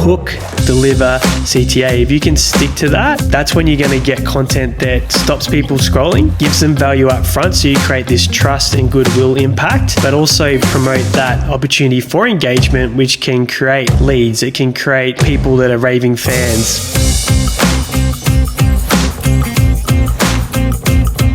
Hook Deliver CTA. If you can stick to that, that's when you're going to get content that stops people scrolling, gives them value up front, so you create this trust and goodwill impact, but also promote that opportunity for engagement, which can create leads. It can create people that are raving fans.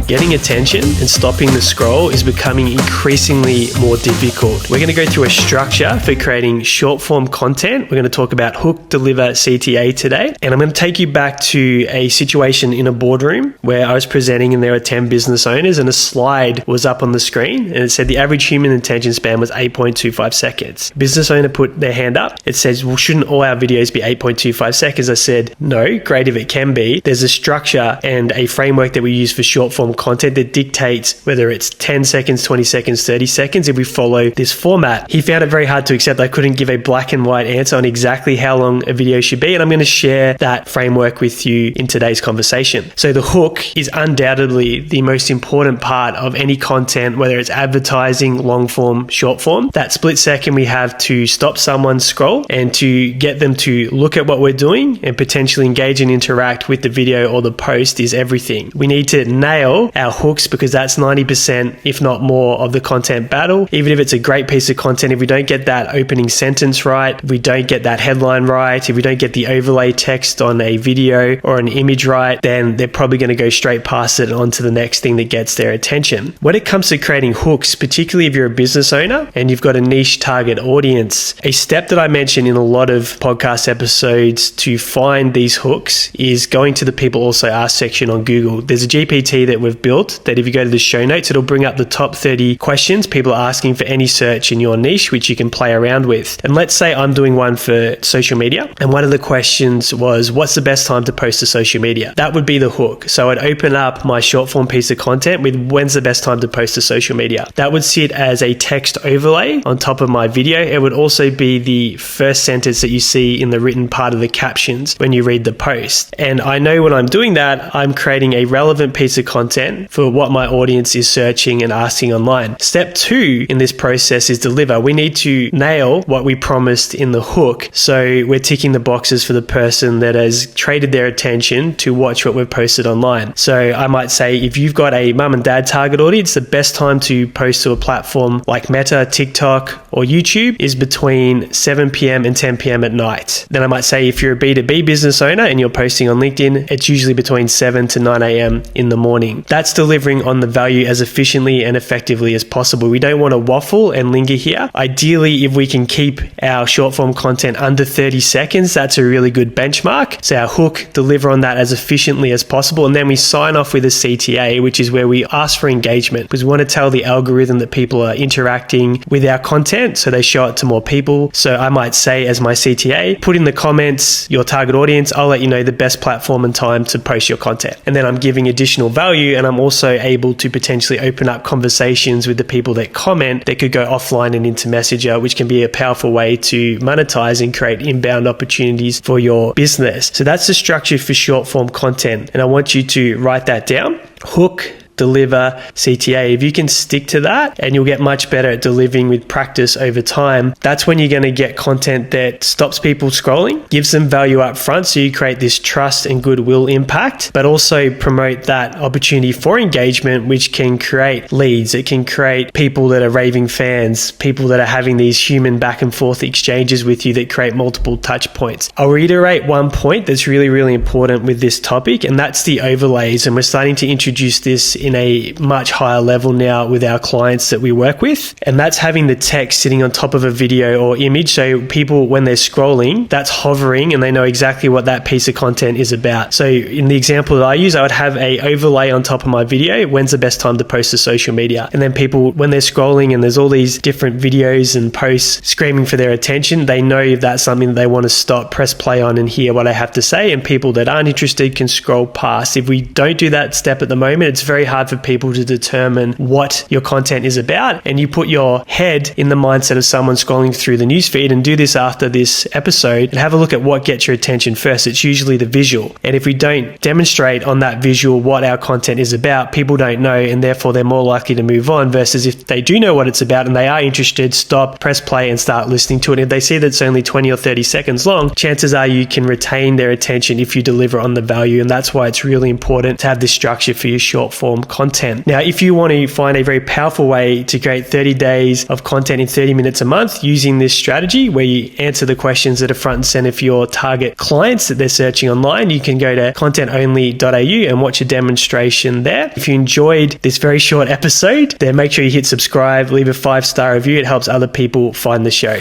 Getting attention and stopping the scroll is becoming increasingly more difficult. We're going to go through a structure for creating short form content. We're going to talk about Hook Deliver CTA today. And I'm going to take you back to a situation in a boardroom where I was presenting and there were 10 business owners and a slide was up on the screen and it said the average human attention span was 8.25 seconds. Business owner put their hand up. It says, well, shouldn't all our videos be 8.25 seconds? I said, no, great if it can be. There's a structure and a framework that we use for short form content that dictates whether it's 10 seconds, 20 seconds, 30 seconds if we follow this format. He found it very hard to accept. I couldn't give a black and white answer on exactly how long a video should be, and I'm going to share that framework with you in today's conversation. So the hook is undoubtedly the most important part of any content, whether it's advertising, long form, short form. That split second we have to stop someone's scroll and to get them to look at what we're doing and potentially engage and interact with the video or the post is everything. We need to nail our hooks because that's 90%, if not more, of the content battle. Even if it's a great piece of content, if we don't get that opening sentence right, if we don't get that headline right, if we don't get the overlay text on a video or an image right, then they're probably going to go straight past it on to the next thing that gets their attention. When it comes to creating hooks, particularly if you're a business owner and you've got a niche target audience, a step that I mention in a lot of podcast episodes to find these hooks is going to the people also ask section on Google. There's a GPT that we've built that if you go to the show notes, it'll bring up the top 30 questions people are asking for any search in your niche, which you can play around with. And let's say I'm doing one for social media. And one of the questions was, what's the best time to post to social media? That would be the hook. So I'd open up my short form piece of content with when's the best time to post to social media. That would sit as a text overlay on top of my video. It would also be the first sentence that you see in the written part of the captions when you read the post. And I know when I'm doing that, I'm creating a relevant piece of content for what my audience is searching and asking online. Step 2 in this process is deliver. We need to nail what we promised in the hook. So we're ticking the boxes for the person that has traded their attention to watch what we've posted online. So I might say, if you've got a mum and dad target audience, the best time to post to a platform like Meta, TikTok, or YouTube is between 7 p.m. and 10 p.m. at night. Then I might say, if you're a B2B business owner and you're posting on LinkedIn, it's usually between 7 to 9 a.m. in the morning. That's delivering on the value as efficiently and effectively as possible. We don't want to waffle and linger here. Ideally, if we can keep our short form content under 30 seconds, that's a really good benchmark. So our hook, deliver on that as efficiently as possible. And then we sign off with a CTA, which is where we ask for engagement because we want to tell the algorithm that people are interacting with our content so they show it to more people. So I might say as my CTA, put in the comments your target audience. I'll let you know the best platform and time to post your content. And then I'm giving additional value, and I'm also able to potentially open up conversations with the people that comment that could go offline and into Messenger, which can be a powerful way to monetize and create inbound opportunities for your business. So that's the structure for short form content. And I want you to write that down. Hook Deliver CTA. If you can stick to that and you'll get much better at delivering with practice over time, that's when you're going to get content that stops people scrolling, gives them value up front, so you create this trust and goodwill impact, but also promote that opportunity for engagement, which can create leads. It can create people that are raving fans, people that are having these human back and forth exchanges with you that create multiple touch points. I'll reiterate one point that's really, really important with this topic, and that's the overlays. And we're starting to introduce this in a much higher level now with our clients that we work with. And that's having the text sitting on top of a video or image. So people, when they're scrolling, that's hovering and they know exactly what that piece of content is about. So in the example that I use, I would have a overlay on top of my video. When's the best time to post to social media? And then people, when they're scrolling and there's all these different videos and posts screaming for their attention, they know if that's something that they want to stop, press play on and hear what I have to say. And people that aren't interested can scroll past. If we don't do that step at the moment, it's very hard hard for people to determine what your content is about, and you put your head in the mindset of someone scrolling through the newsfeed, and do this after this episode and have a look at what gets your attention first. It's usually the visual. And if we don't demonstrate on that visual what our content is about, people don't know, and therefore they're more likely to move on, versus if they do know what it's about and they are interested, stop, press play and start listening to it. If they see that it's only 20 or 30 seconds long, chances are you can retain their attention if you deliver on the value. And that's why it's really important to have this structure for your short form content. Now, if you want to find a very powerful way to create 30 days of content in 30 minutes a month using this strategy, where you answer the questions that are front and center for your target clients that they're searching online, you can go to contentonly.au and watch a demonstration there. If you enjoyed this very short episode, then make sure you hit subscribe, leave a 5-star review. It helps other people find the show.